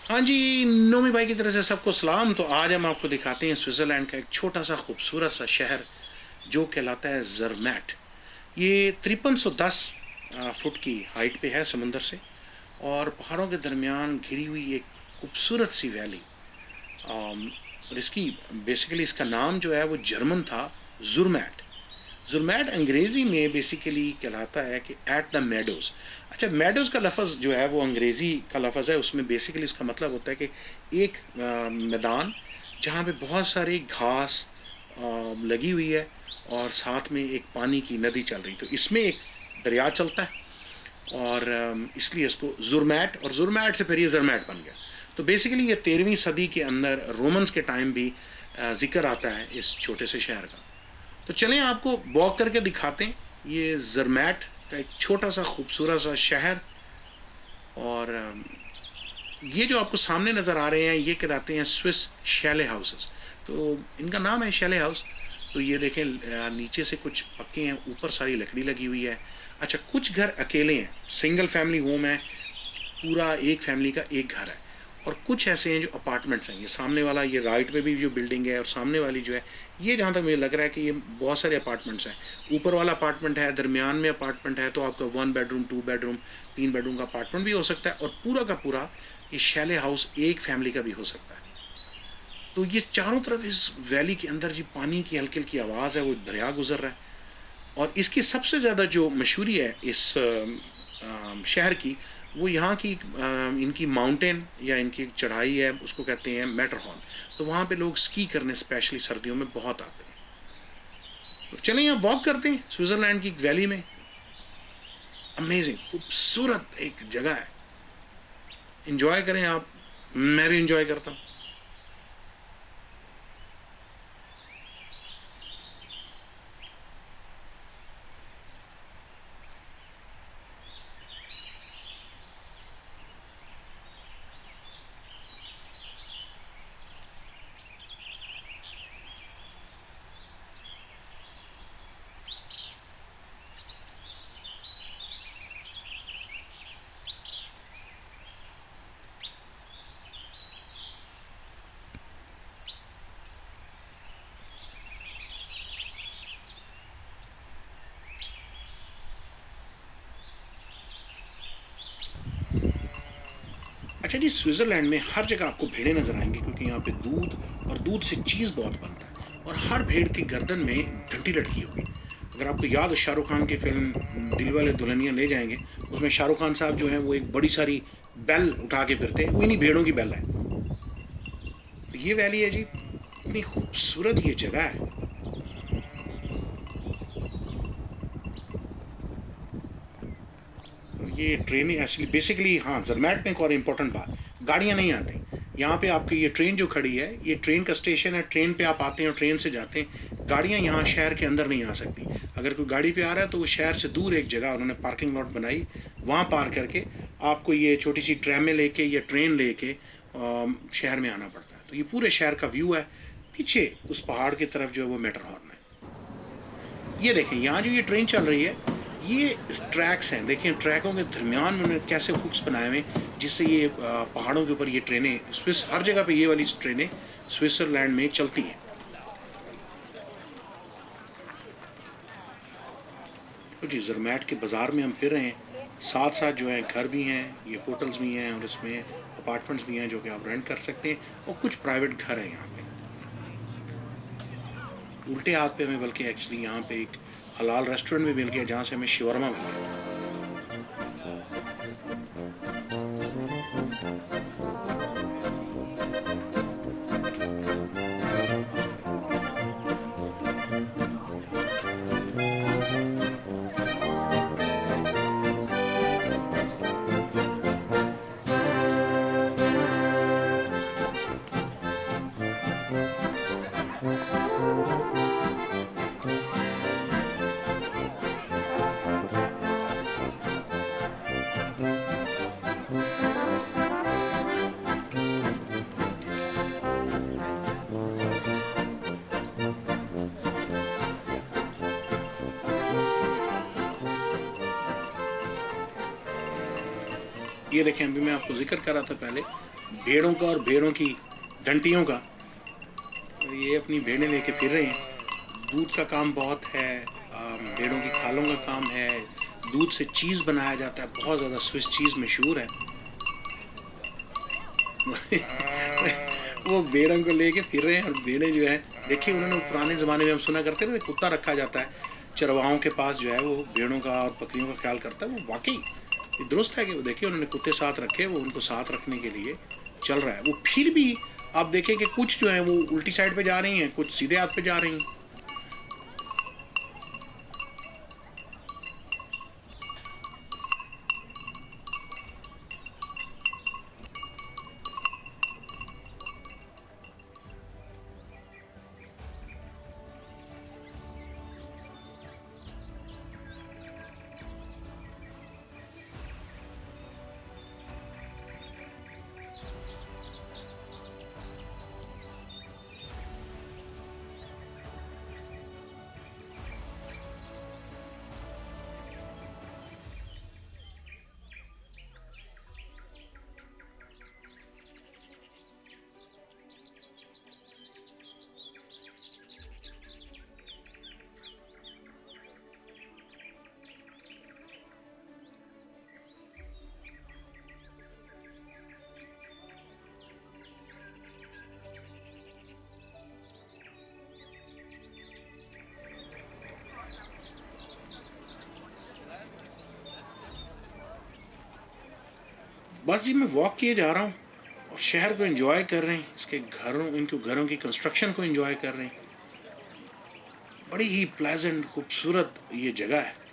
हाँ जी, नोमी भाई की तरफ से सबको सलाम। तो आज हम आपको दिखाते हैं स्विट्ज़रलैंड का एक छोटा सा खूबसूरत सा शहर जो कहलाता है ज़रमैट। ये 5310 फुट की हाइट पे है समंदर से, और पहाड़ों के दरमियान घिरी हुई एक खूबसूरत सी वैली। और इसकी बेसिकली इसका नाम जो है वो जर्मन था, ज़ुरमैट। जुर्मैट अंग्रेज़ी में बेसिकली कहलाता है कि एट द मेडोज़। अच्छा, मेडोज़ का लफ्ज़ जो है वो अंग्रेज़ी का लफ्ज़ है, उसमें बेसिकली इसका मतलब होता है कि एक मैदान जहाँ पे बहुत सारी घास लगी हुई है और साथ में एक पानी की नदी चल रही। तो इसमें एक दरिया चलता है, और इसलिए इसको जुर्मैट, और जुर्मैट से फिर ये ज़रमैट बन गया। तो बेसिकली ये 13वीं सदी के अंदर रोमन्स के टाइम भी ज़िक्र आता है इस छोटे से शहर का। तो चलें आपको वॉक करके दिखाते हैं ये ज़रमैट का एक छोटा सा खूबसूरत सा शहर। और ये जो आपको सामने नज़र आ रहे हैं ये कहलाते हैं स्विस शैले हाउसेस। तो इनका नाम है शैले हाउस। तो ये देखें, नीचे से कुछ पक्के हैं, ऊपर सारी लकड़ी लगी हुई है। अच्छा, कुछ घर अकेले हैं, सिंगल फैमिली होम है, पूरा एक फैमिली का एक घर है। और कुछ ऐसे हैं जो अपार्टमेंट्स हैं। ये सामने वाला, ये राइट में भी जो बिल्डिंग है और सामने वाली जो है, ये जहाँ तक मुझे लग रहा है कि ये बहुत सारे अपार्टमेंट्स हैं। ऊपर वाला अपार्टमेंट है, दरमियान में अपार्टमेंट है, तो आपका 1 बेडरूम 2 बेडरूम 3 बेडरूम का अपार्टमेंट भी हो सकता है, और पूरा का पूरा ये शैले हाउस एक फैमिली का भी हो सकता है। तो ये चारों तरफ इस वैली के अंदर जी पानी की हल्की हल्की आवाज़ है, वो दरिया गुजर रहा है। और इसकी सबसे ज़्यादा जो मशहूरी है इस शहर की, वो यहाँ की इनकी माउंटेन या इनकी एक चढ़ाई है, उसको कहते हैं मैटरहॉर्न। तो वहाँ पे लोग स्की करने स्पेशली सर्दियों में बहुत आते हैं। तो चलें यहाँ वॉक करते हैं स्विट्ज़रलैंड की वैली में। अमेजिंग खूबसूरत एक जगह है, इंजॉय करें आप। मैं भी इंजॉय करता हूँ। अच्छा जी, स्विट्ज़रलैंड में हर जगह आपको भेड़ें नज़र आएंगी, क्योंकि यहाँ पे दूध और दूध से चीज़ बहुत बनता है। और हर भेड़ की गर्दन में घंटी लटकी होगी। अगर आपको याद हो शाहरुख खान की फिल्म दिल वाले दुल्हनिया ले जाएंगे, उसमें शाहरुख खान साहब जो हैं वो एक बड़ी सारी बेल उठा के फिरते हैं, वो इन्हीं भेड़ों की बेल है। तो ये वैली है जी, इतनी खूबसूरत ये जगह है। ये ट्रेनें एक्चुअली बेसिकली, हाँ, ज़रमैट में एक और इम्पोर्टेंट बात, गाड़ियाँ नहीं आती यहाँ पे। आपकी ये ट्रेन जो खड़ी है, ये ट्रेन का स्टेशन है, ट्रेन पे आप आते हैं और ट्रेन से जाते हैं। गाड़ियाँ यहाँ शहर के अंदर नहीं आ सकती। अगर कोई गाड़ी पे आ रहा है तो वो शहर से दूर एक जगह उन्होंने पार्किंग लॉट बनाई, वहाँ पार करके आपको ये छोटी सी ट्रैमें लेके या ट्रेन लेके शहर में आना पड़ता है। तो ये पूरे शहर का व्यू है। पीछे उस पहाड़ की तरफ जो है वो मैटरहॉर्न है। ये देखें, यहाँ जो ये ट्रेन चल रही है, ये ट्रैक्स हैं। देखें ट्रैकों के दरमियान में उन्होंने कैसे हुक्स बनाए हुए, जिससे ये पहाड़ों के ऊपर ये ट्रेनें, स्विस हर जगह पे ये वाली ट्रेनें स्विट्ज़रलैंड में चलती हैं। तो जी, ज़रमैट के बाज़ार में हम फिर रहे हैं। साथ साथ जो है घर भी हैं, ये होटल्स भी हैं, और इसमें अपार्टमेंट्स भी हैं जो कि आप रेंट कर सकते हैं, और कुछ प्राइवेट घर हैं यहाँ पे। उल्टे हाथ पे हमें बल्कि एक्चुअली यहाँ पे एक हलाल रेस्टोरेंट भी मिल गया, जहाँ से हमें शवरमा मिल गया। ये देखें, अभी मैं आपको जिक्र कर रहा था पहले, भेड़ों का और भेड़ों की घंटियों का। तो ये अपनी भेड़ें लेके फिर रहे हैं। दूध का काम बहुत है, भेड़ों की खालों का काम है, दूध से चीज़ बनाया जाता है, बहुत ज़्यादा स्विस चीज़ मशहूर है। वो भेड़ों को लेके फिर रहे हैं और भेड़ें जो है, देखिए उन्होंने पुराने ज़माने में हम सुना करते थे कुत्ता रखा जाता है चरवाहों के पास जो है, वो भेड़ों का और बकरियों का ख्याल करता है। वो वाकई ये दुरुस्त है कि वो देखिए उन्होंने कुत्ते साथ रखे, वो उनको साथ रखने के लिए चल रहा है। वो फिर भी आप देखें कि कुछ जो है वो उल्टी साइड पे जा रही हैं, कुछ सीधे हाथ पे जा रही हैं। बस जी मैं वॉक किए जा रहा हूँ और शहर को एंजॉय कर रहे हैं, इसके घरों, इनके घरों की कंस्ट्रक्शन को एंजॉय कर रहे हैं। बड़ी ही प्लेजेंट खूबसूरत ये जगह है।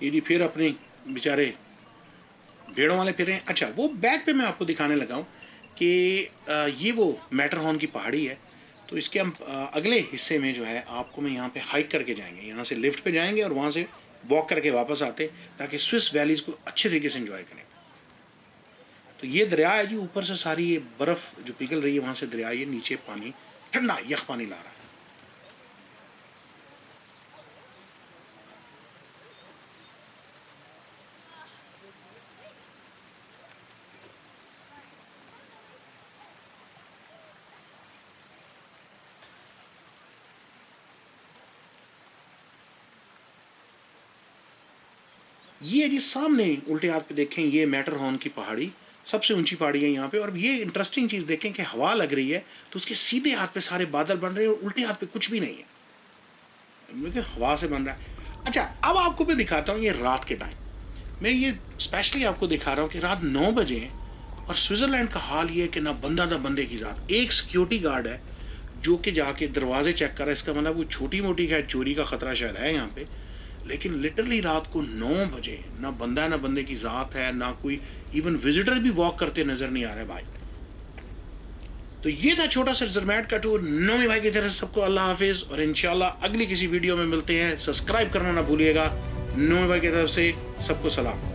ये जी फिर अपनी बेचारे भेड़ों वाले फिर रहे हैं। अच्छा, वो बैक पे मैं आपको दिखाने लगा हूँ कि ये वो मैटरहॉर्न की पहाड़ी है। तो इसके हम अगले हिस्से में जो है आपको मैं यहाँ पे हाइक करके जाएंगे, यहाँ से लिफ्ट पे जाएंगे और वहाँ से वॉक करके वापस आते, ताकि स्विस वैलीज़ को अच्छे तरीके से एंजॉय करें। तो ये दरिया है जी, ऊपर से सारी ये बर्फ़ जो पिघल रही है वहाँ से दरिया, ये नीचे पानी ठंडा यख पानी ला रहा है। ये जी सामने उल्टे हाथ पे देखें, ये मैटरहॉर्न की पहाड़ी सबसे ऊंची पहाड़ी है यहाँ पे। और ये इंटरेस्टिंग चीज़ देखें कि हवा लग रही है तो उसके सीधे हाथ पे सारे बादल बन रहे हैं और उल्टे हाथ पे कुछ भी नहीं है, लेकिन हवा से बन रहा है। अच्छा, अब आपको मैं दिखाता हूँ ये रात के टाइम। मैं ये स्पेशली आपको दिखा रहा हूँ कि रात 9 बजे हैं और स्विट्ज़रलैंड का हाल ये है कि ना बंदा ना बंदे की ज़ात। एक सिक्योरिटी गार्ड है जो कि जाके दरवाजे चेक कर रहा है। इसका मतलब वो छोटी मोटी खैर चोरी का ख़तरा शायद है यहाँ पे, लेकिन लिटरली रात को 9 बजे ना बंदा ना बंदे की ज़ात है, ना कोई इवन विजिटर भी वॉक करते नज़र नहीं आ रहे भाई। तो ये था छोटा सा ज़रमैट का टूर। नोमी भाई की तरफ से सबको अल्लाह हाफिज़ और इंशाल्लाह अगली किसी वीडियो में मिलते हैं। सब्सक्राइब करना ना भूलिएगा। नोमी भाई की तरफ से सबको सलाम।